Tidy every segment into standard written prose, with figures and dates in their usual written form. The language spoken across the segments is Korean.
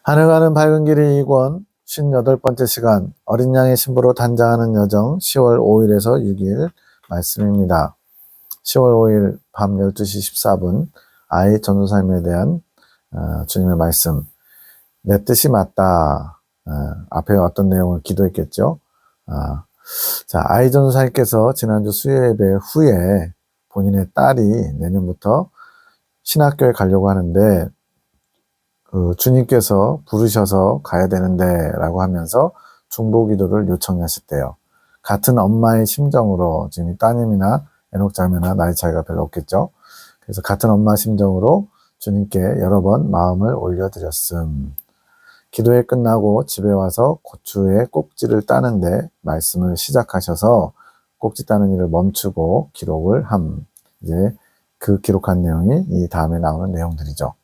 하늘 가는 밝은 길이 2권 58번째 시간 어린 양의 신부로 단장하는 여정 10월 5일에서 6일 말씀입니다. 10월 5일 밤 12시 14분 아이 전도사님에 대한 주님의 말씀. 내 뜻이 맞다. 앞에 어떤 내용을 기도했겠죠. 자, 아이 전도사님께서 지난주 수요 예배 후에 본인의 딸이 내년부터 신학교에 가려고 하는데 주님께서 부르셔서 가야 되는데 라고 하면서 중보기도를 요청하셨대요. 같은 엄마의 심정으로, 지금 따님이나 에녹자매나 나이 차이가 별로 없겠죠. 그래서 같은 엄마 심정으로 주님께 여러 번 마음을 올려드렸음. 기도회 끝나고 집에 와서 고추의 꼭지를 따는데 말씀을 시작하셔서 꼭지 따는 일을 멈추고 기록을 함. 이제 그 기록한 내용이 이 다음에 나오는 내용들이죠.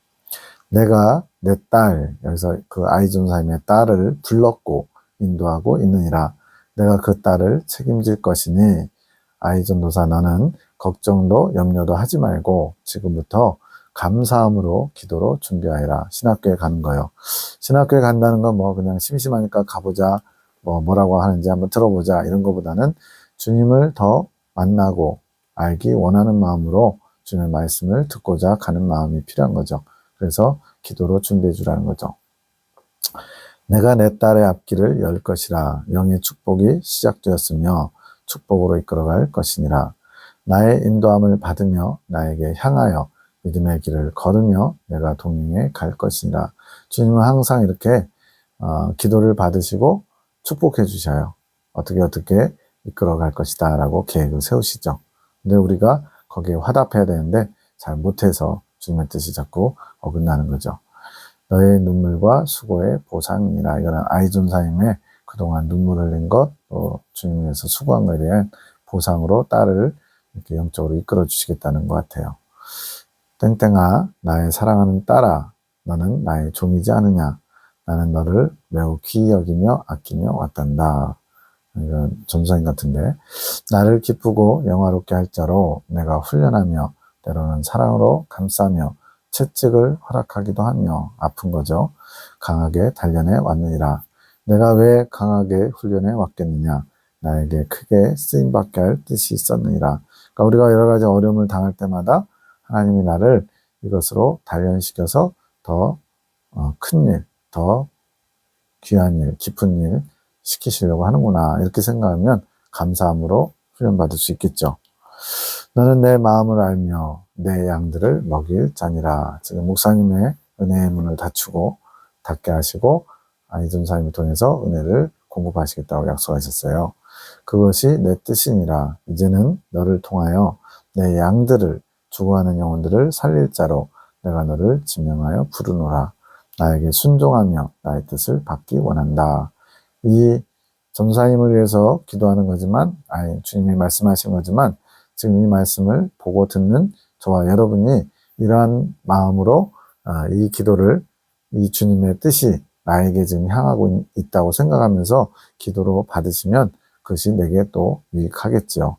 내가 내 딸, 여기서 그 아이 전도사님의 딸을 불렀고 인도하고 있느니라. 내가 그 딸을 책임질 것이니 아이 전도사 너는 걱정도 염려도 하지 말고 지금부터 감사함으로 기도로 준비하여라. 신학교에 가는 거요. 신학교에 간다는 건 뭐 그냥 심심하니까 가보자, 뭐라고 하는지 한번 들어보자 이런 거보다는 주님을 더 만나고 알기 원하는 마음으로 주님의 말씀을 듣고자 가는 마음이 필요한 거죠. 그래서 기도로 준비해 주라는 거죠. 내가 내 딸의 앞길을 열 것이라. 영의 축복이 시작되었으며 축복으로 이끌어갈 것이니라. 나의 인도함을 받으며 나에게 향하여 믿음의 길을 걸으며 내가 동행해 갈 것이니라. 주님은 항상 이렇게 기도를 받으시고 축복해 주셔요. 어떻게 이끌어갈 것이다 라고 계획을 세우시죠. 근데 우리가 거기에 화답해야 되는데 잘 못해서 주님의 뜻이 자꾸 어긋나는 거죠. 너의 눈물과 수고의 보상이라. 이거는 아이 전도사님의 그동안 눈물 흘린 것, 또 주님 위해서 수고한 것에 대한 보상으로 딸을 이렇게 영적으로 이끌어 주시겠다는 것 같아요. 땡땡아, 나의 사랑하는 딸아, 너는 나의 종이지 않으냐? 나는 너를 매우 귀히 여기며 아끼며 왔단다. 이건 전도사님 같은데, 나를 기쁘고 영화롭게 할 자로 내가 훈련하며 때로는 사랑으로 감싸며 채찍을 허락하기도 하며. 아픈 거죠. 강하게 단련해 왔느니라. 내가 왜 강하게 훈련해 왔겠느냐? 나에게 크게 쓰임받게 할 뜻이 있었느니라. 그러니까 우리가 여러 가지 어려움을 당할 때마다 하나님이 나를 이것으로 단련시켜서 더 큰 일, 더 귀한 일, 깊은 일 시키시려고 하는구나. 이렇게 생각하면 감사함으로 훈련받을 수 있겠죠. 너는 내 마음을 알며 내 양들을 먹일 자니라. 지금 목사님의 은혜의 문을 닫게 하시고 아이 전도사님을 통해서 은혜를 공급하시겠다고 약속하셨어요. 그것이 내 뜻이니라. 이제는 너를 통하여 내 양들을, 죽어가는 영혼들을 살릴 자로 내가 너를 지명하여 부르노라. 나에게 순종하며 나의 뜻을 받기 원한다. 이 전도사님을 위해서 기도하는 거지만, 주님이 말씀하신 거지만, 지금 이 말씀을 보고 듣는 저와 여러분이 이러한 마음으로 이 기도를, 이 주님의 뜻이 나에게 지금 향하고 있다고 생각하면서 기도로 받으시면 그것이 내게 또 유익하겠죠.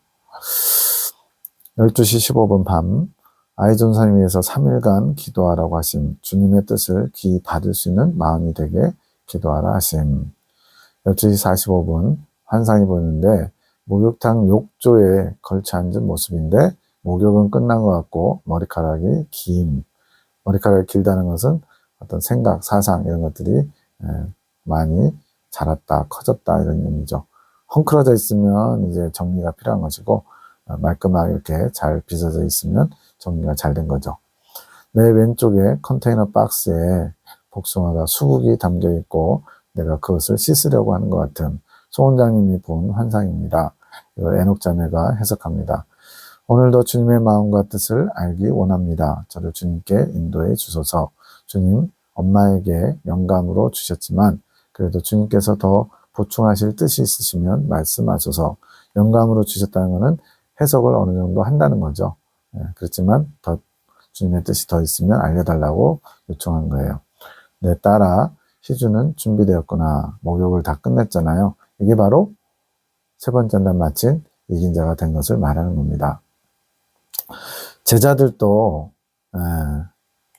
12시 15분 밤 아이 전도사님 위해서 3일간 기도하라고 하심. 주님의 뜻을 귀히 받을 수 있는 마음이 되게 기도하라 하심. 12시 45분 환상이 보이는데 목욕탕 욕조에 걸쳐 앉은 모습인데 목욕은 끝난 것 같고 머리카락이 긴. 머리카락이 길다는 것은 어떤 생각, 사상 이런 것들이 많이 자랐다, 커졌다 이런 의미죠. 헝클어져 있으면 이제 정리가 필요한 것이고 말끔하게 이렇게 잘 빗어져 있으면 정리가 잘 된 거죠. 내 왼쪽에 컨테이너 박스에 복숭아가 수국이 담겨 있고 내가 그것을 씻으려고 하는 것 같은 송 원장님이 본 환상입니다. 이걸 에녹자매가 해석합니다. 오늘도 주님의 마음과 뜻을 알기 원합니다. 저를 주님께 인도해 주소서. 주님, 엄마에게 영감으로 주셨지만 그래도 주님께서 더 보충하실 뜻이 있으시면 말씀하소서. 영감으로 주셨다는 것은 해석을 어느 정도 한다는 거죠. 그렇지만 더 주님의 뜻이 더 있으면 알려달라고 요청한 거예요. 내 딸아, 희주는 준비되었구나. 목욕을 다 끝냈잖아요. 이게 바로 세 번째 날 마친 이긴 자가 된 것을 말하는 겁니다. 제자들도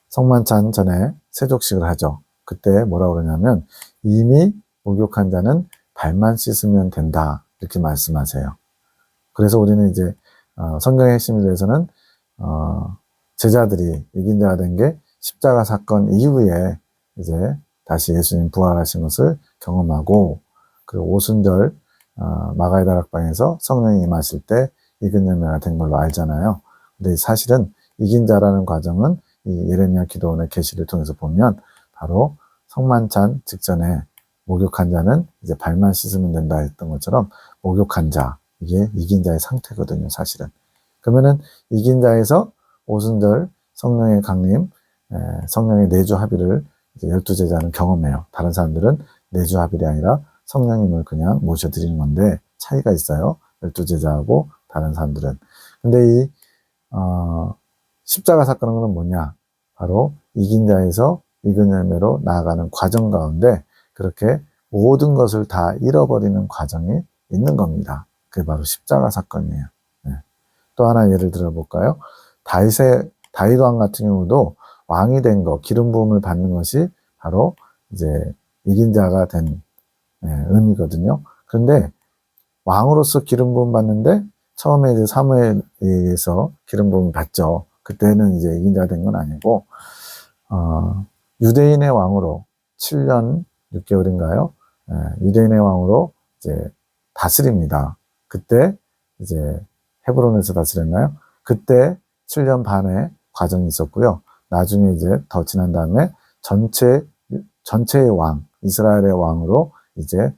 성만찬 전에 세족식을 하죠. 그때 뭐라고 그러냐면 이미 목욕한 자는 발만 씻으면 된다 이렇게 말씀하세요. 그래서 우리는 이제 성경의 핵심에 대해서는 제자들이 이긴 자가 된 게 십자가 사건 이후에 이제 다시 예수님 부활하신 것을 경험하고, 그리고 오순절 마가의 다락방에서 성령이 임하실 때 이긴 열매가 된 걸로 알잖아요. 근데 사실은 이긴 자라는 과정은 이 예레미야 기도원의 계시를 통해서 보면 바로 성만찬 직전에 목욕한 자는 이제 발만 씻으면 된다 했던 것처럼 목욕한 자, 이게 이긴 자의 상태거든요, 사실은. 그러면은 이긴 자에서 오순절 성령의 강림, 성령의 내주 합의를 이제 12제자는 경험해요. 다른 사람들은 내주 합의이 아니라 성령님을 그냥 모셔드리는 건데 차이가 있어요. 12제자하고 다른 사람들은. 근데 이 십자가 사건은 뭐냐? 바로 이긴 자에서 익은 열매로 나아가는 과정 가운데 그렇게 모든 것을 다 잃어버리는 과정이 있는 겁니다. 그게 바로 십자가 사건이에요. 네. 또 하나 예를 들어 볼까요? 다윗 왕 같은 경우도 왕이 된 거, 기름 부음을 받는 것이 바로 이제 이긴 자가 된 의미거든요. 그런데 왕으로서 기름 부음 받는데 처음에 이제 사무엘에 의해서 기름 부음 받죠. 그때는 이제 이긴 자가 된 건 아니고 유대인의 왕으로 7년 6개월인가요? 유대인의 왕으로 이제 다스립니다. 그때 이제 헤브론에서 다스렸나요? 그때 7년 반의 과정이 있었고요. 나중에 이제 더 지난 다음에 전체의 왕, 이스라엘의 왕으로 이제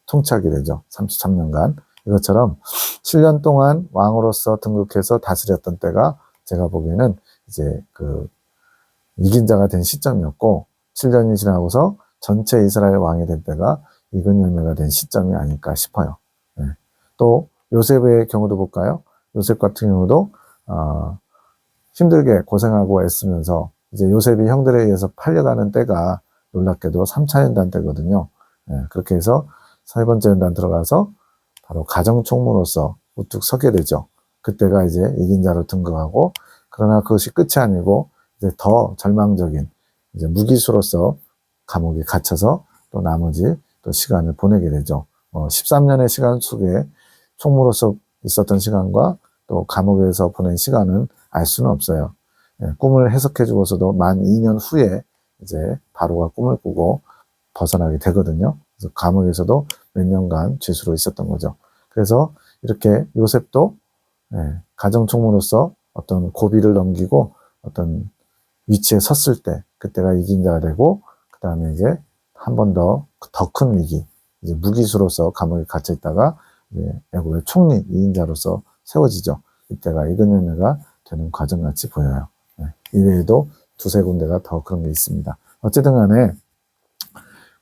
통치하게 되죠. 33년간. 이것처럼 7년 동안 왕으로서 등극해서 다스렸던 때가 제가 보기에는 이제 이긴 자가 된 시점이었고, 7년이 지나고서 전체 이스라엘 왕이 된 때가 익은 열매가 된 시점이 아닐까 싶어요. 네. 또 요셉의 경우도 볼까요? 요셉 같은 경우도 힘들게 고생하고 애쓰면서 이제 요셉이 형들에 의해서 팔려가는 때가 놀랍게도 3차 연단 때거든요. 네. 그렇게 해서 세 번째 연단 들어가서 바로 가정총무로서 우뚝 서게 되죠. 그때가 이제 이긴 자로 등극하고, 그러나 그것이 끝이 아니고 이제 더 절망적인 이제 무기수로서 감옥에 갇혀서 또 나머지 또 시간을 보내게 되죠. 13년의 시간 속에 총무로서 있었던 시간과 또 감옥에서 보낸 시간은 알 수는 없어요. 꿈을 해석해 주고서도 만 2년 후에 이제 바로가 꿈을 꾸고 벗어나게 되거든요. 그래서 감옥에서도 몇 년간 죄수로 있었던 거죠. 그래서 이렇게 요셉도 가정총무로서 어떤 고비를 넘기고 어떤 위치에 섰을 때 그때가 이긴 자가 되고, 그 다음에 이제 한 번 더 큰 위기, 이제 무기수로서 감옥에 갇혀 있다가 이제 애국의 총리 2인자로서 세워지죠. 이때가 익은 열매가 되는 과정같이 보여요. 이외에도 두세 군데가 더 그런 게 있습니다. 어쨌든 간에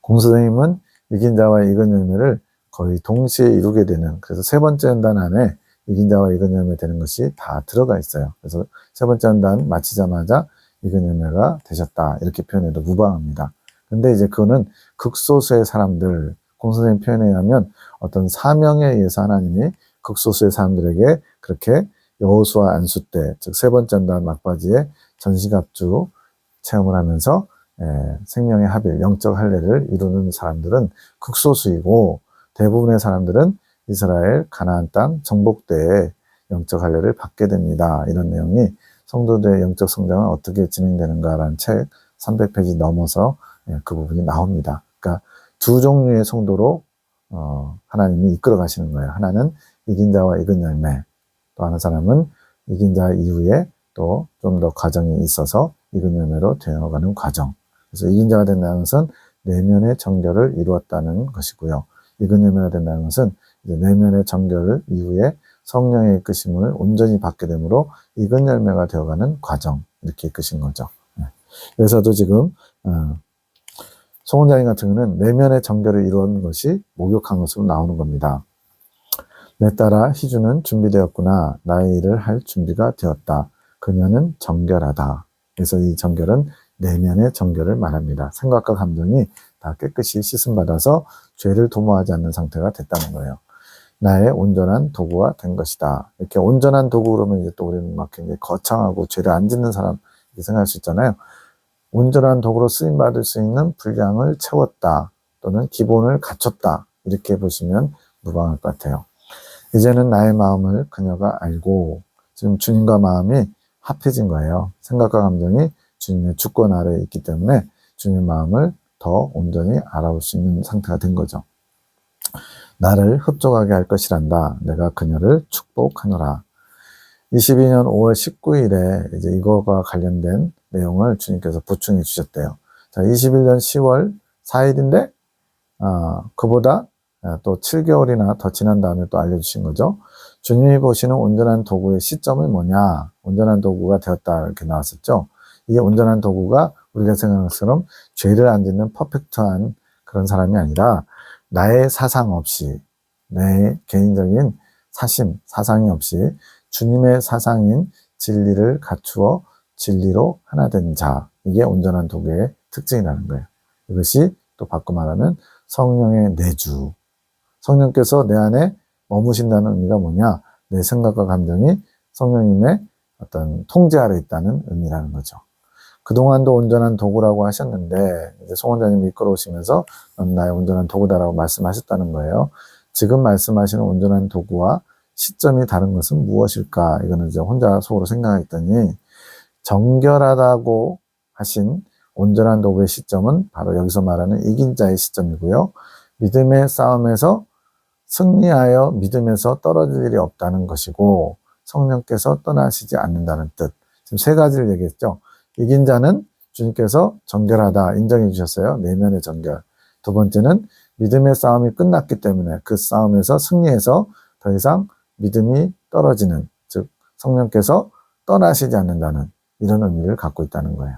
공수선생님은 이긴 자와 익은 열매를 거의 동시에 이루게 되는, 그래서 세 번째 연단 안에 이긴 자와 익은 열매 되는 것이 다 들어가 있어요. 그래서 세 번째 연단 마치자마자 익은 열매가 되셨다 이렇게 표현해도 무방합니다. 근데 이제 그거는 극소수의 사람들, 공선생님 표현에 의하면 어떤 사명에 의해서 하나님이 극소수의 사람들에게 그렇게 여호수아 안수 때, 즉 세 번째 연단 막바지에 전시갑주 체험을 하면서 생명의 합일, 영적 할례를 이루는 사람들은 극소수이고, 대부분의 사람들은 이스라엘 가나안 땅 정복 때에 영적 할례를 받게 됩니다. 이런 내용이 성도들의 영적 성장은 어떻게 진행되는가라는 책 300페이지 넘어서 그 부분이 나옵니다. 그러니까 두 종류의 성도로 하나님이 이끌어 가시는 거예요. 하나는 이긴 자와 익은 열매, 또 하는 사람은 이긴 자 이후에 또 좀 더 과정이 있어서 익은 열매로 되어가는 과정. 그래서 이긴 자가 된다는 것은 내면의 정결을 이루었다는 것이고요. 익은 열매가 된다는 것은 이제 내면의 정결 이후에 성령의 이끄심을 온전히 받게 되므로 익은 열매가 되어가는 과정, 이렇게 이끄신 거죠. 그래서도 지금 송원장님 같은 경우는 내면의 정결을 이루는 것이 목욕한 것으로 나오는 겁니다. 내 딸아 희주는 준비되었구나. 나의 일을 할 준비가 되었다. 그녀는 정결하다. 그래서 이 정결은 내면의 정결을 말합니다. 생각과 감정이 다 깨끗이 씻음받아서 죄를 도모하지 않는 상태가 됐다는 거예요. 나의 온전한 도구가 된 것이다. 이렇게 온전한 도구 그러면 이제 또 우리는 막 굉장히 거창하고 죄를 안 짓는 사람 이렇게 생각할 수 있잖아요. 온전한 도구로 쓰임받을 수 있는 분량을 채웠다 또는 기본을 갖췄다 이렇게 보시면 무방할 것 같아요. 이제는 나의 마음을 그녀가 알고 지금 주님과 마음이 합해진 거예요. 생각과 감정이 주님의 주권 아래에 있기 때문에 주님의 마음을 더 온전히 알아볼 수 있는 상태가 된 거죠. 나를 흡족하게 할 것이란다. 내가 그녀를 축복하노라. 22년 5월 19일에 이제 이거와 관련된 내용을 주님께서 보충해 주셨대요. 자, 21년 10월 4일인데, 그보다 또 7개월이나 더 지난 다음에 또 알려주신 거죠. 주님이 보시는 온전한 도구의 시점은 뭐냐? 온전한 도구가 되었다 이렇게 나왔었죠. 이게 온전한 도구가 우리가 생각하는 것처럼 죄를 안 짓는 퍼펙트한 그런 사람이 아니라 나의 사상 없이 내 개인적인 사상이 없이 주님의 사상인 진리를 갖추어 진리로 하나 된 자. 이게 온전한 도구의 특징이라는 거예요. 이것이 또 바꿔 말하면 성령의 내주. 성령께서 내 안에 머무신다는 의미가 뭐냐? 내 생각과 감정이 성령님의 어떤 통제 아래 있다는 의미라는 거죠. 그동안도 온전한 도구라고 하셨는데 이제 송 원장님이 이끌어오시면서 넌 나의 온전한 도구다라고 말씀하셨다는 거예요. 지금 말씀하시는 온전한 도구와 시점이 다른 것은 무엇일까? 이거는 이제 혼자 속으로 생각했더니 정결하다고 하신 온전한 도구의 시점은 바로 여기서 말하는 이긴 자의 시점이고요. 믿음의 싸움에서 승리하여 믿음에서 떨어질 일이 없다는 것이고 성령께서 떠나시지 않는다는 뜻. 지금 세 가지를 얘기했죠. 이긴 자는 주님께서 정결하다 인정해 주셨어요. 내면의 정결. 두 번째는 믿음의 싸움이 끝났기 때문에 그 싸움에서 승리해서 더 이상 믿음이 떨어지는, 즉 성령께서 떠나시지 않는다는 이런 의미를 갖고 있다는 거예요.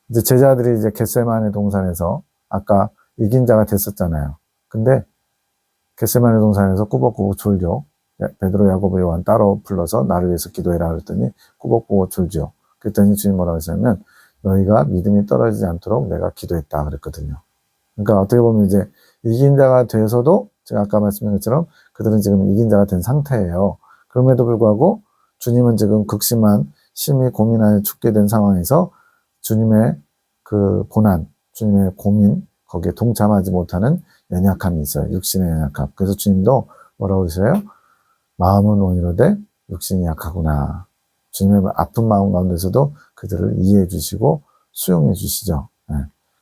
이제 제자들이 이제 겟세마네 동산에서 아까 이긴 자가 됐었잖아요. 근데 겟세마네 동산에서 꾸벅꾸벅 졸죠. 베드로, 야고보, 요한 따로 불러서 나를 위해서 기도해라 그랬더니 꾸벅꾸벅 졸죠. 그랬더니 주님 뭐라고 했냐면 너희가 믿음이 떨어지지 않도록 내가 기도했다 그랬거든요. 그러니까 어떻게 보면 이제 이긴 자가 돼서도 제가 아까 말씀드린 것처럼 그들은 지금 이긴 자가 된 상태예요. 그럼에도 불구하고 주님은 지금 극심한 심히 고민하여 죽게 된 상황에서 주님의 그 고난, 주님의 고민, 거기에 동참하지 못하는 연약함이 있어요. 육신의 연약함. 그래서 주님도 뭐라고 그러세요? 마음은 온유로되 육신이 약하구나. 주님의 아픈 마음 가운데서도 그들을 이해해 주시고 수용해 주시죠. 네.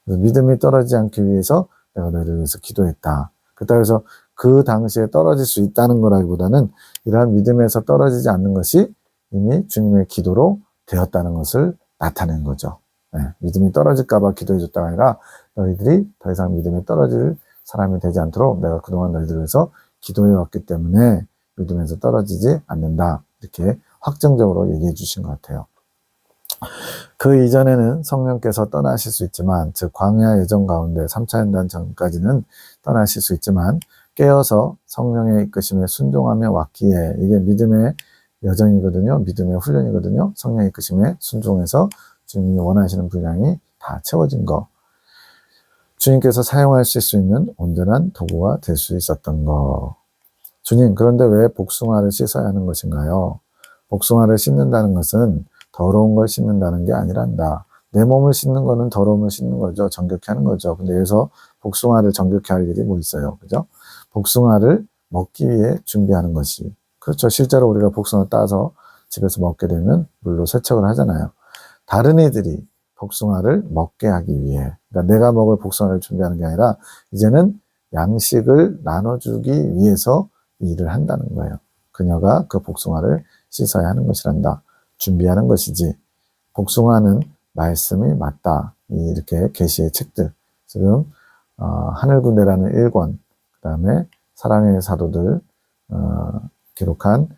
그래서 믿음이 떨어지지 않기 위해서 내가 너희를 위해서 기도했다. 그래서 그 당시에 떨어질 수 있다는 거라기보다는 이러한 믿음에서 떨어지지 않는 것이 이미 주님의 기도로 되었다는 것을 나타낸 거죠. 네. 믿음이 떨어질까봐 기도해 줬다가 아니라 너희들이 더 이상 믿음이 떨어질 사람이 되지 않도록 내가 그동안 너희들을 위해서 기도해 왔기 때문에 믿음에서 떨어지지 않는다. 이렇게 확정적으로 얘기해 주신 것 같아요. 그 이전에는 성령께서 떠나실 수 있지만, 즉 광야 예정 가운데 3차 연단 전까지는 떠나실 수 있지만 깨어서 성령의 이끄심에 순종하며 왔기에 이게 믿음의 여정이거든요. 믿음의 훈련이거든요. 성령의 이끄심에 순종해서 주님이 원하시는 분량이 다 채워진 거. 주님께서 사용하실 수 있는 온전한 도구가 될 수 있었던 거. 주님, 그런데 왜 복숭아를 씻어야 하는 것인가요? 복숭아를 씻는다는 것은 더러운 걸 씻는다는 게 아니란다. 내 몸을 씻는 거는 더러움을 씻는 거죠. 정결케 하는 거죠. 근데 여기서 복숭아를 정결케 할 일이 뭐 있어요? 그죠? 복숭아를 먹기 위해 준비하는 것이. 그렇죠. 실제로 우리가 복숭아 따서 집에서 먹게 되면 물로 세척을 하잖아요. 다른 이들이 복숭아를 먹게 하기 위해. 그러니까 내가 먹을 복숭아를 준비하는 게 아니라 이제는 양식을 나눠주기 위해서 일을 한다는 거예요. 그녀가 그 복숭아를 씻어야 하는 것이란다. 준비하는 것이지. 복숭아는 말씀이 맞다. 이렇게 계시의 책들. 지금 하늘군대라는 1권, 그 다음에 사랑의 사도들 기록한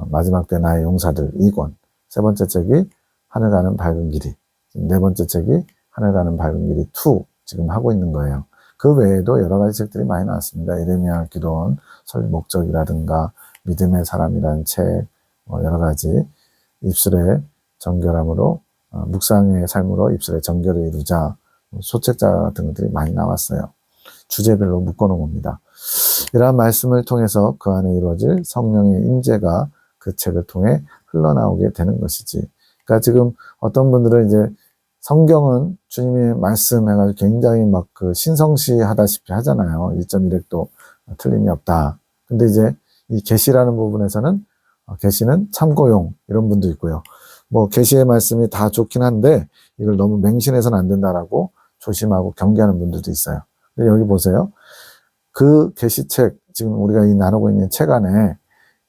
마지막 때 나의 용사들 2권, 세 번째 책이 하늘 가는 밝은 길이, 네 번째 책이 하늘 가는 밝은 길이 2 지금 하고 있는 거예요. 그 외에도 여러 가지 책들이 많이 나왔습니다. 예레미야, 기도원, 설리 목적이라든가 믿음의 사람이라는 책, 여러 가지 입술의 정결함으로 묵상의 삶으로 입술의 정결을 이루자, 소책자 같은 것들이 많이 나왔어요. 주제별로 묶어놓은 겁니다. 이러한 말씀을 통해서 그 안에 이루어질 성령의 임재가 그 책을 통해 흘러나오게 되는 것이지. 그러니까 지금 어떤 분들은 이제 성경은 주님이 말씀해가지고 굉장히 막 그 신성시 하다시피 하잖아요. 1.1획도 틀림이 없다. 근데 이제 이 계시라는 부분에서는 계시는 참고용 이런 분도 있고요. 뭐 계시의 말씀이 다 좋긴 한데 이걸 너무 맹신해서는 안 된다라고 조심하고 경계하는 분들도 있어요. 근데 여기 보세요. 그 계시책, 지금 우리가 이 나누고 있는 책 안에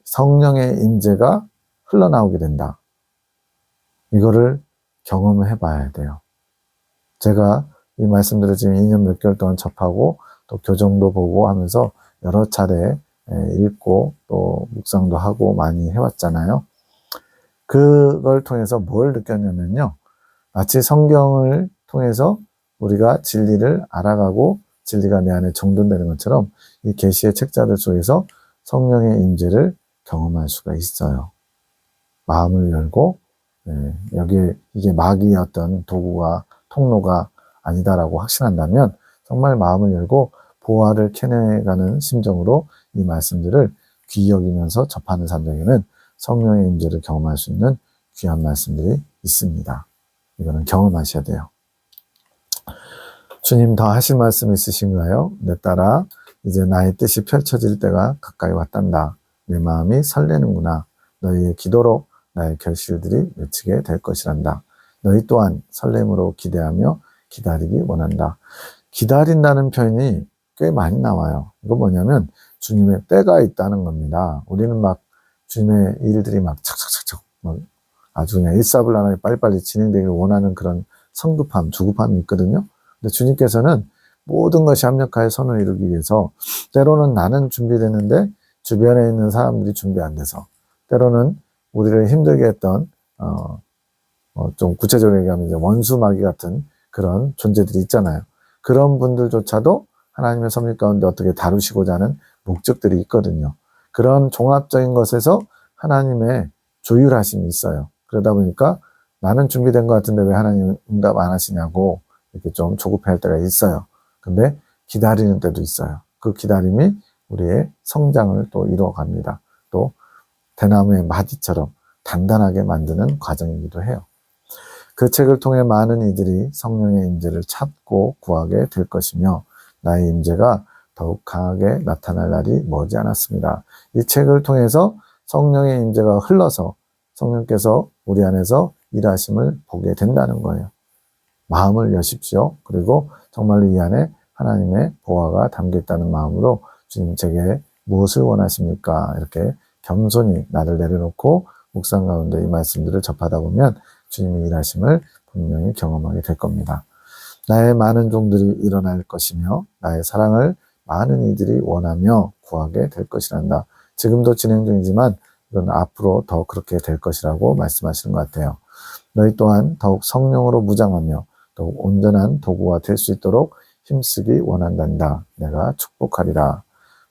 성령의 임재가 흘러나오게 된다. 이거를 경험을 해봐야 돼요. 제가 이 말씀들을 지금 2년 몇 개월 동안 접하고 또 교정도 보고 하면서 여러 차례 읽고 또 묵상도 하고 많이 해왔잖아요. 그걸 통해서 뭘 느꼈냐면요. 마치 성경을 통해서 우리가 진리를 알아가고 진리가 내 안에 정돈되는 것처럼 이 계시의 책자들 속에서 성령의 임재를 경험할 수가 있어요. 마음을 열고 여기에 이게 마귀의 어떤 도구가 통로가 아니다라고 확신한다면 정말 마음을 열고 보화를 캐내가는 심정으로 이 말씀들을 귀히 여기면서 접하는 사람에게는 성령의 임재를 경험할 수 있는 귀한 말씀들이 있습니다. 이거는 경험하셔야 돼요. 주님 더 하실 말씀 있으신가요? 내 딸아 이제 나의 뜻이 펼쳐질 때가 가까이 왔단다. 내 마음이 설레는구나. 너희의 기도로 나의 결실들이 맺히게 될 것이란다. 너희 또한 설렘으로 기대하며 기다리기 원한다. 기다린다는 표현이 꽤 많이 나와요. 이거 뭐냐면 주님의 때가 있다는 겁니다. 우리는 막 주님의 일들이 막 착착착착 막 아주 그냥 일사불란하게 빨리빨리 진행되길 원하는 그런 성급함, 조급함이 있거든요. 근데 주님께서는 모든 것이 합력하여 선을 이루기 위해서 때로는 나는 준비되는데 주변에 있는 사람들이 준비 안 돼서 때로는 우리를 힘들게 했던 좀 구체적으로 얘기하면 이제 원수 마귀 같은 그런 존재들이 있잖아요. 그런 분들조차도 하나님의 섭리 가운데 어떻게 다루시고자 하는 목적들이 있거든요. 그런 종합적인 것에서 하나님의 조율하심이 있어요. 그러다 보니까 나는 준비된 것 같은데 왜 하나님 응답 안 하시냐고 이렇게 좀 조급해할 때가 있어요. 근데 기다리는 때도 있어요. 그 기다림이 우리의 성장을 또 이루어갑니다. 또 대나무의 마디처럼 단단하게 만드는 과정이기도 해요. 그 책을 통해 많은 이들이 성령의 임재를 찾고 구하게 될 것이며 나의 임재가 더욱 강하게 나타날 날이 머지 않았습니다. 이 책을 통해서 성령의 임재가 흘러서 성령께서 우리 안에서 일하심을 보게 된다는 거예요. 마음을 여십시오. 그리고 정말로 이 안에 하나님의 보화가 담겨 있다는 마음으로 주님 제게 무엇을 원하십니까? 이렇게 겸손히 나를 내려놓고 묵상 가운데 이 말씀들을 접하다 보면 주님의 일하심을 분명히 경험하게 될 겁니다. 나의 많은 종들이 일어날 것이며 나의 사랑을 많은 이들이 원하며 구하게 될 것이란다. 지금도 진행 중이지만 이건 앞으로 더 그렇게 될 것이라고 말씀하시는 것 같아요. 너희 또한 더욱 성령으로 무장하며 더욱 온전한 도구가 될 수 있도록 힘쓰기 원한단다. 내가 축복하리라.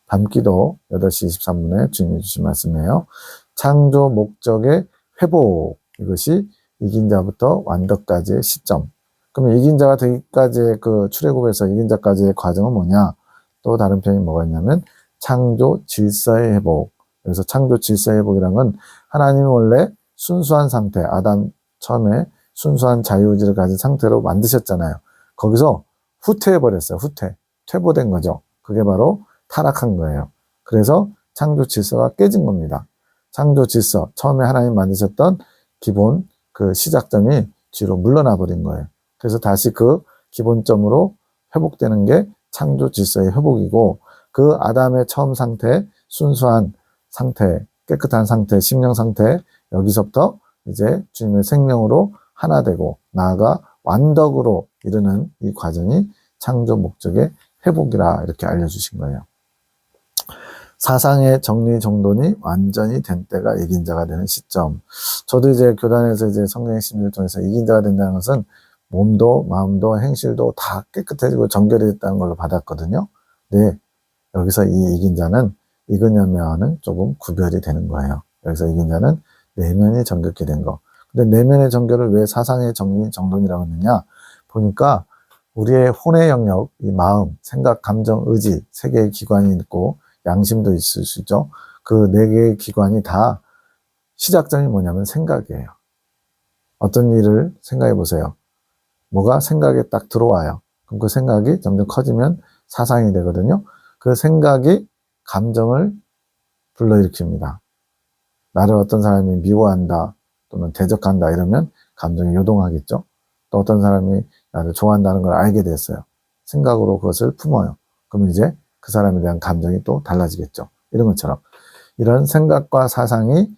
밤기도 8시 23분에 주님이 주신 말씀이에요. 창조 목적의 회복, 이것이 이긴 자부터 완덕까지의 시점. 그러면 이긴 자가 되기까지의 그 출애굽에서 이긴 자까지의 과정은 뭐냐? 또 다른 표현이 뭐가 있냐면 창조 질서의 회복. 그래서 창조 질서의 회복이란 건 하나님이 원래 순수한 상태, 아담 처음에 순수한 자유의지를 가진 상태로 만드셨잖아요. 거기서 후퇴해버렸어요. 퇴보된 거죠. 그게 바로 타락한 거예요. 그래서 창조 질서가 깨진 겁니다. 창조 질서, 처음에 하나님 만드셨던 기본 그 시작점이 뒤로 물러나 버린 거예요. 그래서 다시 그 기본점으로 회복되는 게 창조 질서의 회복이고, 그 아담의 처음 상태, 순수한 상태, 깨끗한 상태, 심령 상태, 여기서부터 이제 주님의 생명으로 하나 되고 나아가 완덕으로 이르는 이 과정이 창조 목적의 회복이라 이렇게 알려주신 거예요. 사상의 정리정돈이 완전히 된 때가 이긴 자가 되는 시점. 저도 이제 교단에서 이제 성령의 심리를 통해서 이긴 자가 된다는 것은 몸도 마음도 행실도 다 깨끗해지고 정결이 됐다는 걸로 받았거든요. 네, 여기서 이 이긴 자는 이근여면은 조금 구별이 되는 거예요. 여기서 이긴 자는 내면이 정결케 된 거. 근데 내면의 정결을 왜 사상의 정리정돈이라고 했느냐? 보니까 우리의 혼의 영역, 이 마음, 생각, 감정, 의지, 세 개의 기관이 있고 양심도 있을 수 있죠. 그 네 개의 기관이 다 시작점이 뭐냐면 생각이에요. 어떤 일을 생각해 보세요. 뭐가 생각에 딱 들어와요. 그럼 그 생각이 점점 커지면 사상이 되거든요. 그 생각이 감정을 불러일으킵니다. 나를 어떤 사람이 미워한다 또는 대적한다 이러면 감정이 요동하겠죠. 또 어떤 사람이 나를 좋아한다는 걸 알게 됐어요. 생각으로 그것을 품어요. 그러면 이제 그 사람에 대한 감정이 또 달라지겠죠. 이런 것처럼 이런 생각과 사상이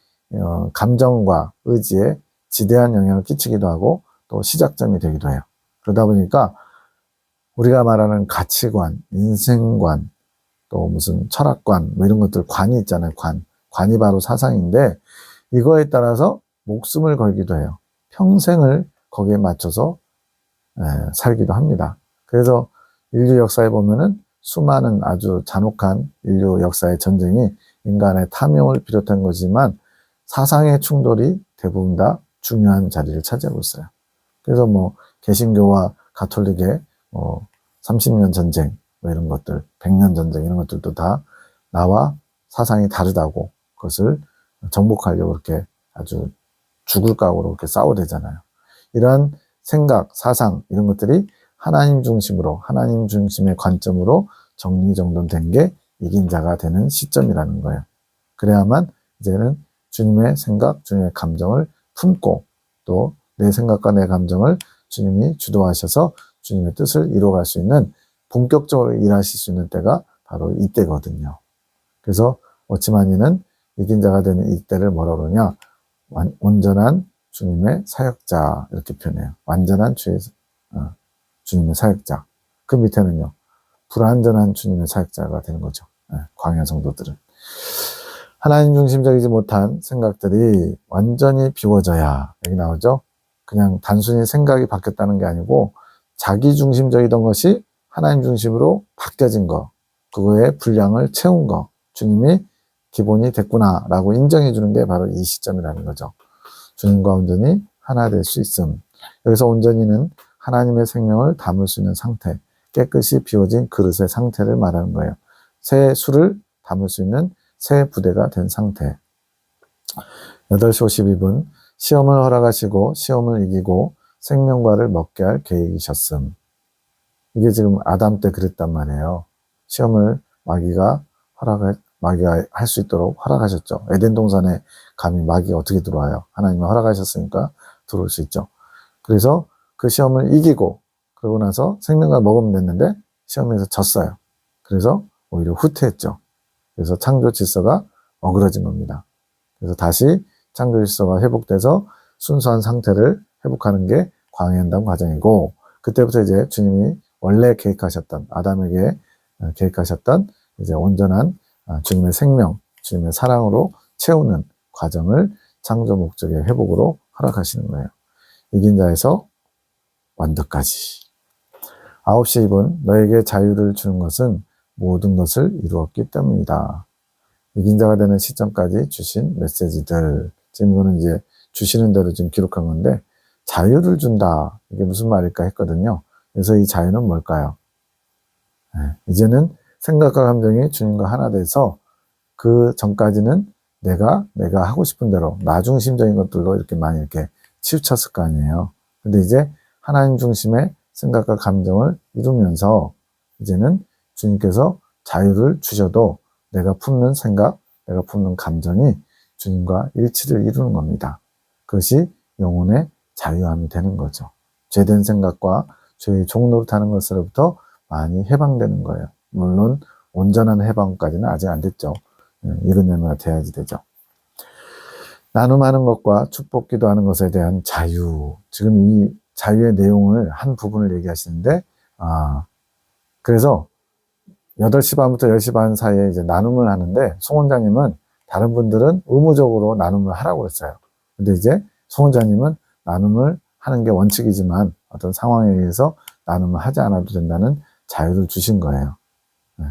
감정과 의지에 지대한 영향을 끼치기도 하고 또 시작점이 되기도 해요. 그러다 보니까 우리가 말하는 가치관, 인생관, 또 무슨 철학관 뭐 이런 것들 관이 있잖아요. 관이 바로 사상인데 이거에 따라서 목숨을 걸기도 해요. 평생을 거기에 맞춰서 살기도 합니다. 그래서 인류 역사에 보면은 수많은 아주 잔혹한 인류 역사의 전쟁이 인간의 탐욕을 비롯한 거지만 사상의 충돌이 대부분 다 중요한 자리를 차지하고 있어요. 그래서 뭐 개신교와 가톨릭의 30년 전쟁 뭐 이런 것들, 100년 전쟁 이런 것들도 다 나와 사상이 다르다고 그것을 정복하려고 그렇게 아주 죽을 각오로 이렇게 싸워대잖아요. 이러한 생각, 사상 이런 것들이 하나님 중심으로 하나님 중심의 관점으로 정리정돈된 게 이긴 자가 되는 시점이라는 거예요. 그래야만 이제는 주님의 생각, 주님의 감정을 품고 또 내 생각과 내 감정을 주님이 주도하셔서 주님의 뜻을 이루어갈 수 있는 본격적으로 일하실 수 있는 때가 바로 이때거든요. 그래서 오치마니는 이긴 자가 되는 이때를 뭐라 그러냐? 온전한 주님의 사역자 이렇게 표현해요. 완전한 주님의 사역자. 그 밑에는요. 불완전한 주님의 사역자가 되는 거죠. 광야 성도들은. 하나님 중심적이지 못한 생각들이 완전히 비워져야 여기 나오죠. 그냥 단순히 생각이 바뀌었다는 게 아니고 자기 중심적이던 것이 하나님 중심으로 바뀌어진 거. 그거의 분량을 채운 거. 주님이 기본이 됐구나라고 인정해 주는 게 바로 이 시점이라는 거죠. 주님과 온전히 하나 될 수 있음. 여기서 온전히는 하나님의 생명을 담을 수 있는 상태, 깨끗이 비워진 그릇의 상태를 말하는 거예요. 새 술을 담을 수 있는 새 부대가 된 상태. 8시 52분 시험을 허락하시고 시험을 이기고 생명과를 먹게 할 계획이셨음. 이게 지금 아담 때 그랬단 말이에요. 시험을 마귀가 할 수 있도록 허락하셨죠. 에덴 동산에 감히 마귀가 어떻게 들어와요? 하나님이 허락하셨으니까 들어올 수 있죠. 그래서 그 시험을 이기고 그러고 나서 생명과 먹으면 됐는데 시험에서 졌어요. 그래서 오히려 후퇴했죠. 그래서 창조 질서가 어그러진 겁니다. 그래서 다시 창조 질서가 회복돼서 순수한 상태를 회복하는 게 광해한당 과정이고 그때부터 이제 주님이 원래 계획하셨던 아담에게 계획하셨던 이제 온전한 주님의 생명, 주님의 사랑으로 채우는 과정을 창조 목적의 회복으로 허락하시는 거예요. 이긴 자에서 완덕까지. 9시 2분 너에게 자유를 주는 것은 모든 것을 이루었기 때문이다. 이긴 자가 되는 시점까지 주신 메시지들. 지금 이거는 이제 주시는 대로 지금 기록한 건데 자유를 준다. 이게 무슨 말일까 했거든요. 그래서 이 자유는 뭘까요? 이제는 생각과 감정이 주님과 하나 돼서 그 전까지는 내가 하고 싶은 대로 나 중심적인 것들로 이렇게 많이 이렇게 치우쳤을 거 아니에요. 근데 이제 하나님 중심의 생각과 감정을 이루면서 이제는 주님께서 자유를 주셔도 내가 품는 생각, 내가 품는 감정이 주님과 일치를 이루는 겁니다. 그것이 영혼의 자유함이 되는 거죠. 죄된 생각과 죄의 종노릇하는 것으로부터 많이 해방되는 거예요. 물론 온전한 해방까지는 아직 안 됐죠. 이런 열매가 돼야지 되죠. 나눔하는 것과 축복 기도하는 것에 대한 자유. 지금 이 자유의 내용을 한 부분을 얘기하시는데, 그래서 8시 반부터 10시 반 사이에 이제 나눔을 하는데, 송 원장님은 다른 분들은 의무적으로 나눔을 하라고 했어요. 근데 이제 송 원장님은 나눔을 하는 게 원칙이지만 어떤 상황에 의해서 나눔을 하지 않아도 된다는 자유를 주신 거예요.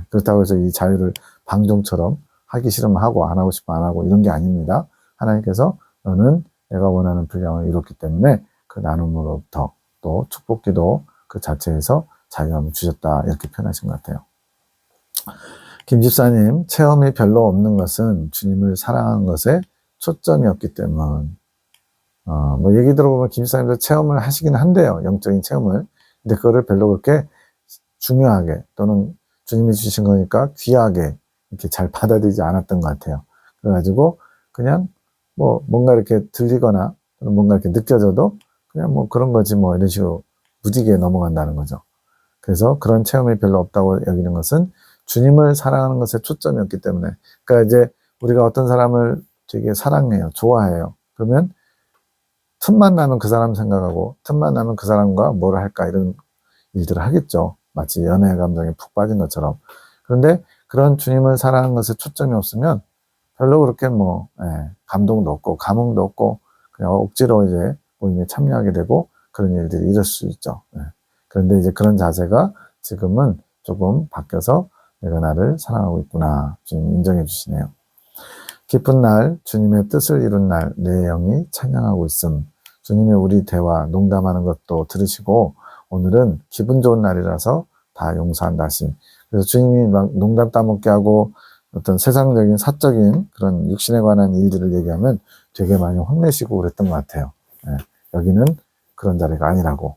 그렇다고 해서 이 자유를 방종처럼 하기 싫으면 하고 안 하고 싶으면 안 하고 이런 게 아닙니다. 하나님께서 너는 내가 원하는 분량을 이뤘기 때문에 그 나눔으로부터 또 축복기도 그 자체에서 자유함을 주셨다 이렇게 표현하신 것 같아요. 김 집사님, 체험이 별로 없는 것은 주님을 사랑하는 것에 초점이었기 때문. 뭐 얘기 들어보면 김집사님도 체험을 하시긴 한대요. 영적인 체험을. 근데 그거를 별로 그렇게 중요하게 또는 주님이 주신 거니까 귀하게 이렇게 잘 받아들이지 않았던 것 같아요. 그래가지고 그냥 뭐 뭔가 이렇게 들리거나 또는 뭔가 이렇게 느껴져도 그냥 뭐 그런 거지 뭐 이런 식으로 무지개 넘어간다는 거죠. 그래서 그런 체험이 별로 없다고 여기는 것은 주님을 사랑하는 것에 초점이 없기 때문에. 그러니까 이제 우리가 어떤 사람을 되게 사랑해요. 좋아해요. 그러면 틈만 나면 그 사람 생각하고 틈만 나면 그 사람과 뭘 할까 이런 일들을 하겠죠. 마치 연애 감정에 푹 빠진 것처럼. 그런데 그런 주님을 사랑하는 것에 초점이 없으면 별로 그렇게 뭐 감동도 없고 감흥도 없고 그냥 억지로 이제 모임에 참여하게 되고 그런 일들이 일어날 수 있죠. 그런데 이제 그런 자세가 지금은 조금 바뀌어서 내가 나를 사랑하고 있구나 주님 인정해 주시네요. 기쁜 날 주님의 뜻을 이룬 날 내 영이 찬양하고 있음. 주님의 우리 대화 농담하는 것도 들으시고 오늘은 기분 좋은 날이라서 다 용서한다 하심. 그래서 주님이 막 농담 따먹게 하고 어떤 세상적인 사적인 그런 육신에 관한 일들을 얘기하면 되게 많이 혼내시고 그랬던 것 같아요. 여기는 그런 자리가 아니라고.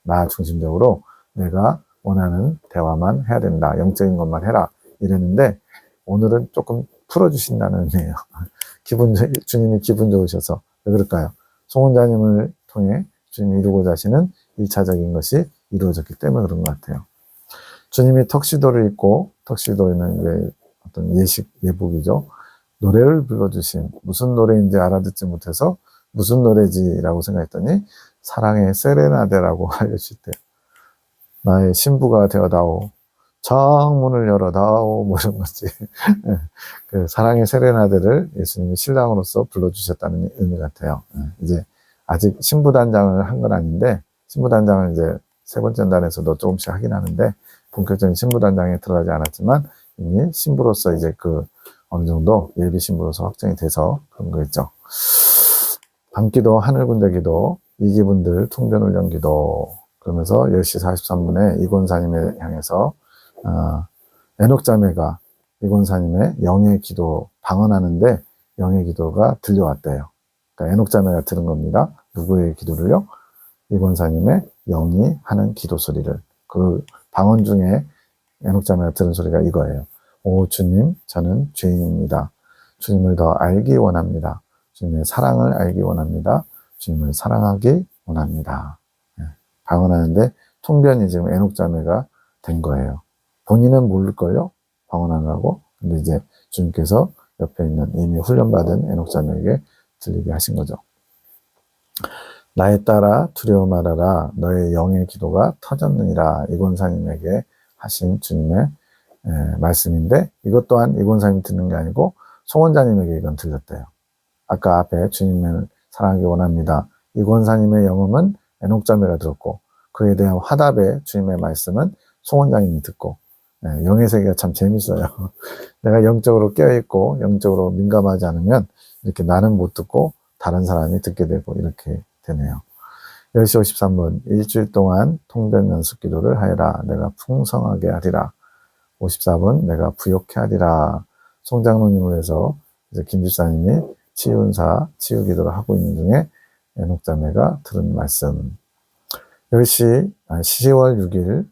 나 중심적으로 내가 원하는 대화만 해야 된다. 영적인 것만 해라. 이랬는데 오늘은 조금 풀어주신다는 의미예요. 주님이 기분 좋으셔서. 왜 그럴까요? 송원자님을 통해 주님이 이루고자 하시는 1차적인 것이 이루어졌기 때문에 그런 것 같아요. 주님이 턱시도를 입고, 턱시도에는 이제 어떤 예복이죠. 노래를 불러주신, 무슨 노래인지 알아듣지 못해서 무슨 노래지라고 생각했더니 사랑의 세레나데라고 알려주실 때 나의 신부가 되어다오. 창문을 열어다오. 뭐 이런 거지. 그 사랑의 세레나데를 예수님이 신랑으로서 불러주셨다는 의미 같아요. 이제 아직 신부단장을 한 건 아닌데 신부단장을 이제 세 번째 단에서도 조금씩 하긴 하는데 본격적인 신부단장에 들어가지 않았지만 이미 신부로서 이제 그 어느 정도 예비 신부로서 확정이 돼서 그런 거겠죠. 밤기도 하늘군대기도 이기분들 통변훈련기도 그러면서 10시 43분에 이곤사님을 향해서 에녹자매가 이곤사님의 영의 기도 방언하는데 영의 기도가 들려왔대요. 그러니까 에녹자매가 들은 겁니다. 누구의 기도를요? 이곤사님의 영이 하는 기도 소리를. 그 방언 중에 에녹자매가 들은 소리가 이거예요. 오 주님, 저는 죄인입니다. 주님을 더 알기 원합니다. 주님의 사랑을 알기 원합니다. 주님을 사랑하기 원합니다. 방언하는데 통변이 지금 에녹자매가 된 거예요. 본인은 모를걸요? 방언하느라고. 근데 이제 주님께서 옆에 있는 이미 훈련받은 에녹자매에게 들리게 하신 거죠. 나에 따라 두려워 말아라. 너의 영의 기도가 터졌느니라. 이곤사님에게 하신 주님의 말씀인데 이것 또한 이곤사님이 듣는 게 아니고 송원자님에게 이건 들렸대요. 아까 앞에 주님을 사랑하기 원합니다. 이곤사님의 영음은 에녹자매가 들었고 그에 대한 화답에 주님의 말씀은 송원장님이 듣고 영의 세계가 참 재밌어요. 내가 영적으로 깨어있고 영적으로 민감하지 않으면 이렇게 나는 못 듣고 다른 사람이 듣게 되고 이렇게 되네요. 10시 53분 일주일 동안 통변 연습 기도를 하여라. 내가 풍성하게 하리라. 54분 내가 부욕해 하리라. 송장로님을 해서 이제 김집사님이 치유은사 치유 기도를 하고 있는 중에 에녹자매가 들은 말씀. 10시 10월 6일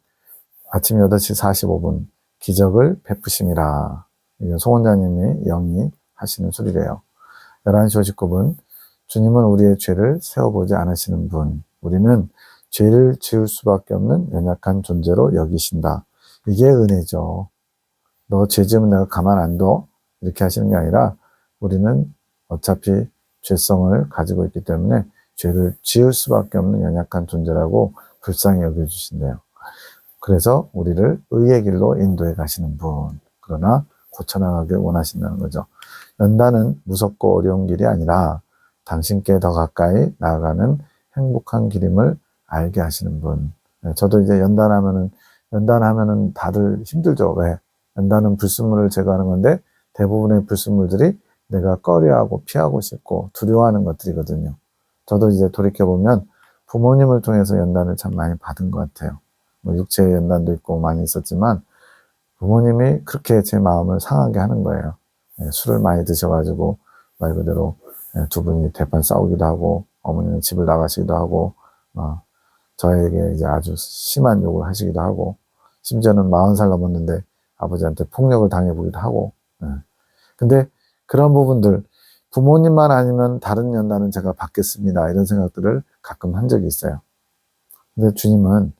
아침 8시 45분 기적을 베푸심이라. 이건 송원장님이 영이 하시는 소리래요. 11시 59분 주님은 우리의 죄를 세워보지 않으시는 분. 우리는 죄를 지을 수밖에 없는 연약한 존재로 여기신다. 이게 은혜죠. 너 죄 지으면 내가 가만 안 둬. 이렇게 하시는 게 아니라 우리는 어차피 죄성을 가지고 있기 때문에 죄를 지을 수밖에 없는 연약한 존재라고 불쌍히 여겨주신대요. 그래서 우리를 의의 길로 인도해 가시는 분. 그러나 고쳐나가길 원하신다는 거죠. 연단은 무섭고 어려운 길이 아니라 당신께 더 가까이 나아가는 행복한 길임을 알게 하시는 분. 저도 이제 연단하면은 다들 힘들죠. 왜? 연단은 불순물을 제거하는 건데 대부분의 불순물들이 내가 꺼려하고 피하고 싶고 두려워하는 것들이거든요. 저도 이제 돌이켜보면 부모님을 통해서 연단을 참 많이 받은 것 같아요. 뭐 육체의 연단도 있고 많이 있었지만 부모님이 그렇게 제 마음을 상하게 하는 거예요. 술을 많이 드셔가지고 말 그대로 두 분이 대판 싸우기도 하고 어머니는 집을 나가시기도 하고, 저에게 이제 아주 심한 욕을 하시기도 하고, 심지어는 40살 넘었는데 아버지한테 폭력을 당해보기도 하고. 근데 그런 부분들, 부모님만 아니면 다른 연단은 제가 받겠습니다. 이런 생각들을 가끔 한 적이 있어요. 근데 주님은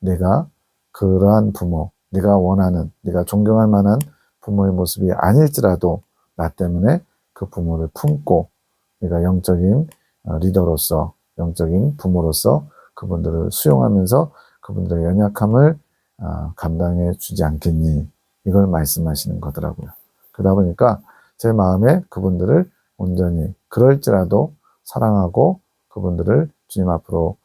내가 그러한 부모, 네가 원하는, 네가 존경할 만한 부모의 모습이 아닐지라도 나 때문에 그 부모를 품고 네가 영적인 리더로서, 영적인 부모로서 그분들을 수용하면서 그분들의 연약함을 감당해 주지 않겠니? 이걸 말씀하시는 거더라고요. 그러다 보니까 제 마음에 그분들을 온전히 그럴지라도 사랑하고 그분들을 주님 앞으로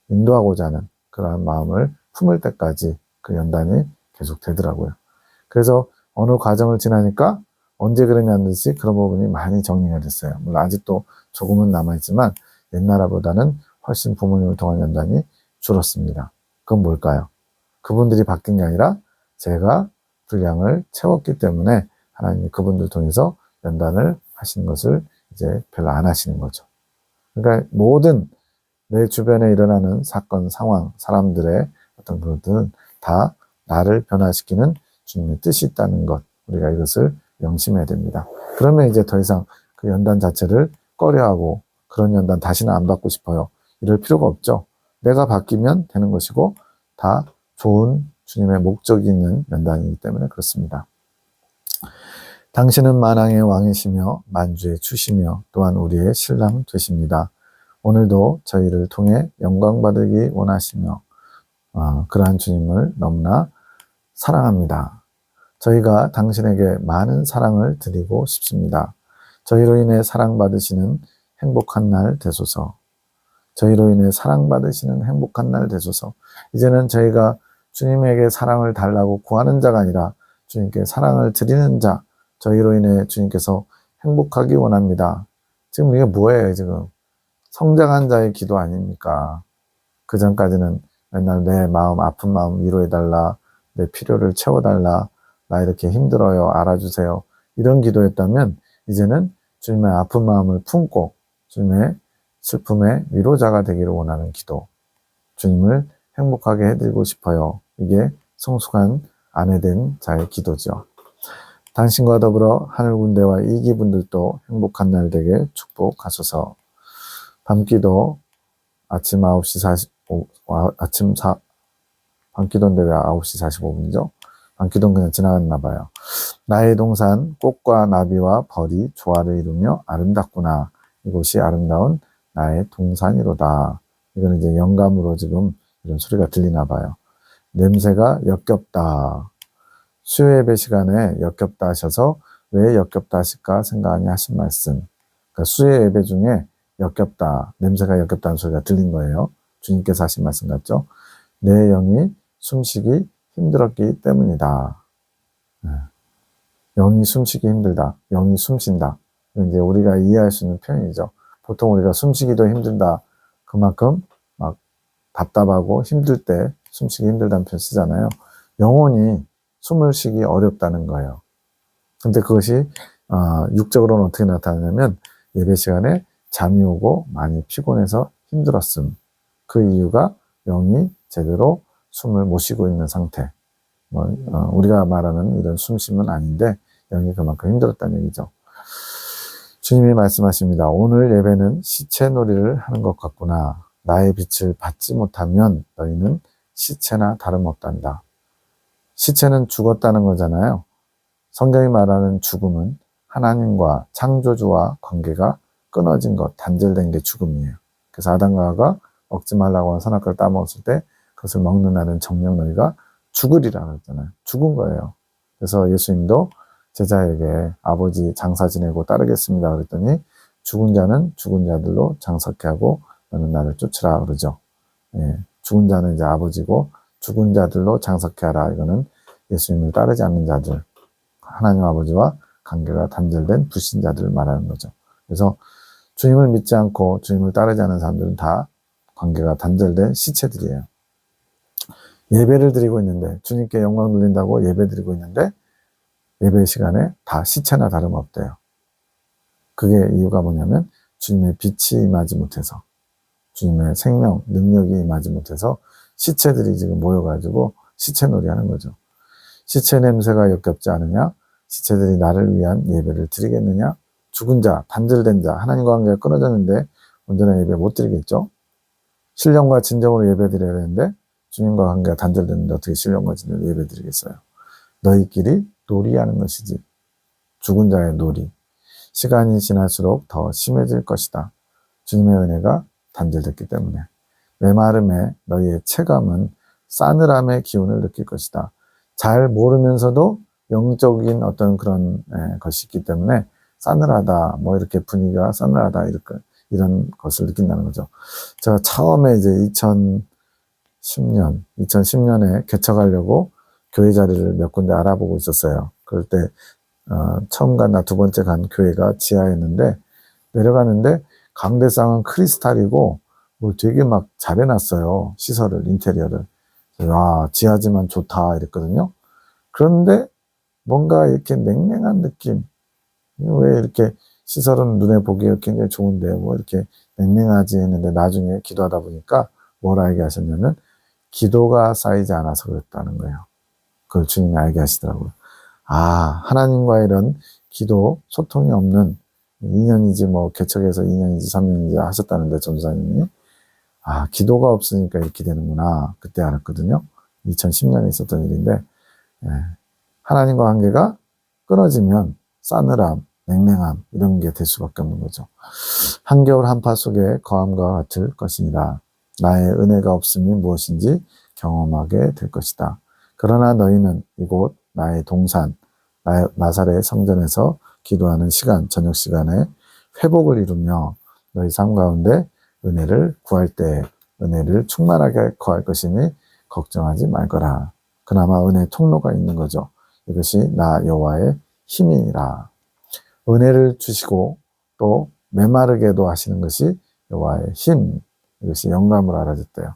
인도하고자 하는 그러한 마음을 품을 때까지 그 연단이 계속 되더라고요. 그래서 어느 과정을 지나니까 언제 그러냐는 듯이 그런 부분이 많이 정리가 됐어요. 물론 아직도 조금은 남아있지만 옛날보다는 훨씬 부모님을 통한 연단이 줄었습니다. 그건 뭘까요? 그분들이 바뀐 게 아니라 제가 분량을 채웠기 때문에 하나님이 그분들 통해서 연단을 하시는 것을 이제 별로 안 하시는 거죠. 그러니까 모든 내 주변에 일어나는 사건, 상황, 사람들의 어떤 것들은 다 나를 변화시키는 주님의 뜻이 있다는 것, 우리가 이것을 명심해야 됩니다. 그러면 이제 더 이상 그 연단 자체를 꺼려하고 그런 연단 다시는 안 받고 싶어요. 이럴 필요가 없죠. 내가 바뀌면 되는 것이고 다 좋은 주님의 목적이 있는 연단이기 때문에 그렇습니다. 당신은 만왕의 왕이시며 만주의 주시며 또한 우리의 신랑 되십니다. 오늘도 저희를 통해 영광 받으기 원하시며 그러한 주님을 너무나 사랑합니다. 저희가 당신에게 많은 사랑을 드리고 싶습니다. 저희로 인해 사랑받으시는 행복한 날 되소서. 저희로 인해 사랑받으시는 행복한 날 되소서. 이제는 저희가 주님에게 사랑을 달라고 구하는 자가 아니라 주님께 사랑을 드리는 자, 저희로 인해 주님께서 행복하기 원합니다. 지금 이게 뭐예요, 지금? 성장한 자의 기도 아닙니까? 그 전까지는 맨날 내 마음, 아픈 마음 위로해달라, 내 필요를 채워달라, 나 이렇게 힘들어요, 알아주세요. 이런 기도였다면 이제는 주님의 아픈 마음을 품고 주님의 슬픔의 위로자가 되기를 원하는 기도. 주님을 행복하게 해드리고 싶어요. 이게 성숙한 아내 된 자의 기도죠. 당신과 더불어 하늘군대와 이기분들도 행복한 날 되게 축복하소서. 밤기도 아침 9시 45, 밤기도인데 왜 9시 45분이죠? 밤기도는 그냥 지나갔나 봐요. 나의 동산 꽃과 나비와 벌이 조화를 이루며 아름답구나. 이곳이 아름다운 나의 동산이로다. 이거는 이제 영감으로 지금 이런 소리가 들리나 봐요. 냄새가 역겹다. 수요 예배 시간에 역겹다 하셔서 왜 역겹다 하실까 생각하니 하신 말씀. 그러니까 수요 예배 중에 역겹다, 냄새가 역겹다는 소리가 들린 거예요. 주님께서 하신 말씀 같죠? 내 영이 숨쉬기 힘들었기 때문이다. 영이 숨쉬기 힘들다. 영이 숨쉰다. 이제 우리가 이해할 수 있는 표현이죠. 보통 우리가 숨쉬기도 힘들다. 그만큼 막 답답하고 힘들 때 숨쉬기 힘들다는 표현 쓰잖아요. 영혼이 숨을 쉬기 어렵다는 거예요. 근데 그것이 육적으로는 어떻게 나타나냐면 예배 시간에 잠이 오고 많이 피곤해서 힘들었음. 그 이유가 영이 제대로 숨을 못 쉬고 있는 상태. 우리가 말하는 이런 숨쉼은 아닌데 영이 그만큼 힘들었다는 얘기죠. 주님이 말씀하십니다. 오늘 예배는 시체놀이를 하는 것 같구나. 나의 빛을 받지 못하면 너희는 시체나 다름없단다. 시체는 죽었다는 거잖아요. 성경이 말하는 죽음은 하나님과 창조주와 관계가 끊어진 것, 단절된 게 죽음이에요. 그래서 아담과 하와가 먹지 말라고 한 선악과를 따먹었을 때 그것을 먹는 날은 정녕 너희가 죽으리라 그랬잖아요. 죽은 거예요. 그래서 예수님도 제자에게 아버지 장사 지내고 따르겠습니다 그랬더니 죽은 자는 죽은 자들로 장사케 하고 너는 나를 쫓으라 그러죠. 죽은 자는 이제 아버지고 죽은 자들로 장사케 하라. 이거는 예수님을 따르지 않는 자들, 하나님 아버지와 관계가 단절된 불신자들을 말하는 거죠. 그래서 주님을 믿지 않고 주님을 따르지 않는 사람들은 다 관계가 단절된 시체들이에요. 예배를 드리고 있는데 주님께 영광 돌린다고 예배 드리고 있는데 예배 시간에 다 시체나 다름없대요. 그게 이유가 뭐냐면 주님의 빛이 임하지 못해서 주님의 생명, 능력이 임하지 못해서 시체들이 지금 모여가지고 시체놀이 하는 거죠. 시체 냄새가 역겹지 않으냐? 시체들이 나를 위한 예배를 드리겠느냐? 죽은 자, 단절된 자, 하나님과 관계가 끊어졌는데 온전한 예배 못 드리겠죠? 신령과 진정으로 예배 드려야 되는데 주님과 관계가 단절됐는데 어떻게 신령과 진정으로 예배 드리겠어요? 너희끼리 놀이하는 것이지. 죽은 자의 놀이. 시간이 지날수록 더 심해질 것이다. 주님의 은혜가 단절됐기 때문에. 메마름에 너희의 체감은 싸늘함의 기운을 느낄 것이다. 잘 모르면서도 영적인 어떤 그런 것이 있기 때문에 싸늘하다, 뭐 이렇게 분위기가 싸늘하다, 이런 것을 느낀다는 거죠. 제가 처음에 이제 2010년에 개척하려고 교회 자리를 몇 군데 알아보고 있었어요. 그럴 때 처음 갔나 두 번째 간 교회가 지하였는데 내려가는데 강대상은 크리스탈이고 뭐 되게 막 잘 해놨어요. 시설을, 인테리어를. 와, 지하지만 좋다 이랬거든요. 그런데 뭔가 이렇게 냉랭한 느낌. 왜 이렇게 시설은 눈에 보기에 굉장히 좋은데 뭐 이렇게 냉랭하지 했는데 나중에 기도하다 보니까 뭘 알게 하셨냐면 기도가 쌓이지 않아서 그랬다는 거예요. 그걸 주님이 알게 하시더라고요. 아, 하나님과 이런 기도, 소통이 없는 2년이지 뭐 개척해서 2년이지 3년이지 하셨다는데 전도사님이 아, 기도가 없으니까 이렇게 되는구나. 그때 알았거든요. 2010년에 있었던 일인데 하나님과 관계가 끊어지면 싸늘함, 냉랭함 이런 게 될 수밖에 없는 거죠. 한겨울 한파 속에 거함과 같을 것이니라. 나의 은혜가 없음이 무엇인지 경험하게 될 것이다. 그러나 너희는 이곳 나의 동산 나사렛 성전에서 기도하는 시간, 저녁 시간에 회복을 이루며 너희 삶 가운데 은혜를 구할 때 은혜를 충만하게 구할 것이니 걱정하지 말거라. 그나마 은혜 통로가 있는 거죠. 이것이 나 여호와의 힘이라. 은혜를 주시고 또 메마르게도 하시는 것이 여호와의 힘. 이것이 영감으로 알아졌대요.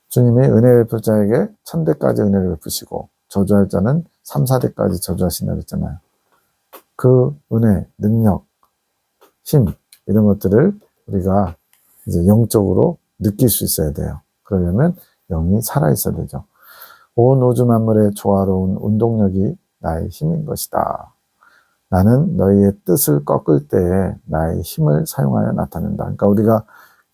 주님이 은혜 베풀 자에게 1000대까지 은혜를 베푸시고 저주할 자는 3, 4대까지 저주하신다고 했잖아요. 그 은혜, 능력, 힘 이런 것들을 우리가 이제 영적으로 느낄 수 있어야 돼요. 그러려면 영이 살아있어야 되죠. 온 우주 만물의 조화로운 운동력이 나의 힘인 것이다. 나는 너희의 뜻을 꺾을 때에 나의 힘을 사용하여 나타낸다. 그러니까 우리가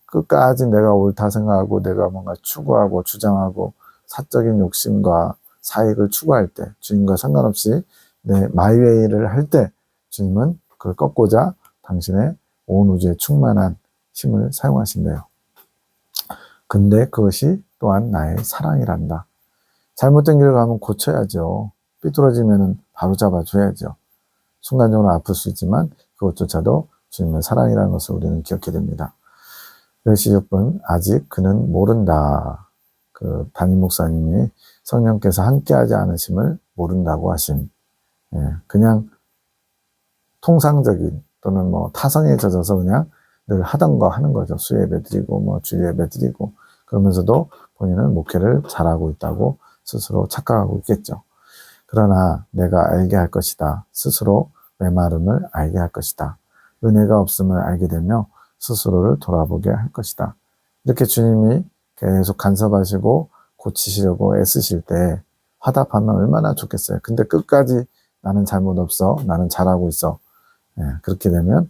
끝까지 내가 옳다 생각하고 내가 뭔가 추구하고 주장하고 사적인 욕심과 사익을 추구할 때 주님과 상관없이 내 마이웨이를 할 때 주님은 그걸 꺾고자 당신의 온 우주에 충만한 힘을 사용하신대요. 근데 그것이 또한 나의 사랑이란다. 잘못된 길을 가면 고쳐야죠. 삐뚤어지면 바로 잡아줘야죠. 순간적으로 아플 수 있지만 그것조차도 주님의 사랑이라는 것을 우리는 기억해야 됩니다. 10시 6분 아직 그는 모른다. 그 담임 목사님이 성령께서 함께하지 않으심을 모른다고 하신 그냥 통상적인 또는 뭐 타성에 젖어서 그냥 늘 하던 거 하는 거죠. 수예배 드리고 뭐 주예배 드리고 그러면서도 본인은 목회를 잘하고 있다고 스스로 착각하고 있겠죠. 그러나 내가 알게 할 것이다. 스스로 메마름을 알게 할 것이다. 은혜가 없음을 알게 되며 스스로를 돌아보게 할 것이다. 이렇게 주님이 계속 간섭하시고 고치시려고 애쓰실 때 화답하면 얼마나 좋겠어요. 근데 끝까지 나는 잘못 없어. 나는 잘하고 있어. 그렇게 되면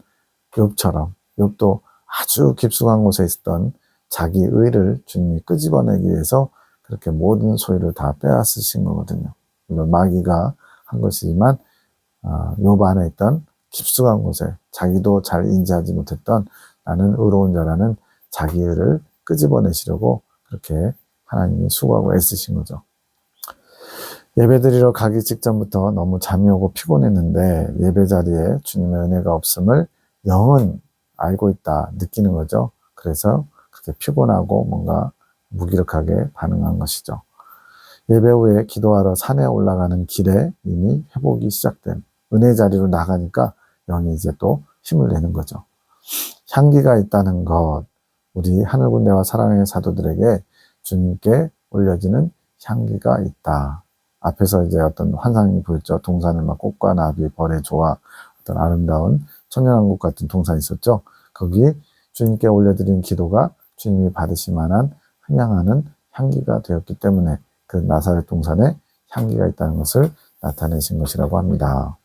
욥처럼 욥도 아주 깊숙한 곳에 있었던 자기 의를 주님이 끄집어내기 위해서 그렇게 모든 소유를 다 빼앗으신 거거든요. 물론 마귀가 한 것이지만 욥 안에 있던 깊숙한 곳에 자기도 잘 인지하지 못했던 나는 의로운 자라는 자기 의를 끄집어내시려고 그렇게 하나님이 수고하고 애쓰신 거죠. 예배드리러 가기 직전부터 너무 잠이 오고 피곤했는데 예배 자리에 주님의 은혜가 없음을 영은 알고 있다 느끼는 거죠. 그래서 그렇게 피곤하고 뭔가 무기력하게 반응한 것이죠. 예배 후에 기도하러 산에 올라가는 길에 이미 회복이 시작된 은혜 자리로 나가니까 영이 이제 또 힘을 내는 거죠. 향기가 있다는 것, 우리 하늘군대와 사랑의 사도들에게 주님께 올려지는 향기가 있다. 앞에서 이제 어떤 환상이 보였죠. 동산을 막 꽃과 나비, 벌의 조화, 어떤 아름다운 천년왕국 같은 동산이 있었죠. 거기 주님께 올려드린 기도가 주님이 받으실 만한 흥향하는 향기가 되었기 때문에 그 나사렛 동산에 향기가 있다는 것을 나타내신 것이라고 합니다.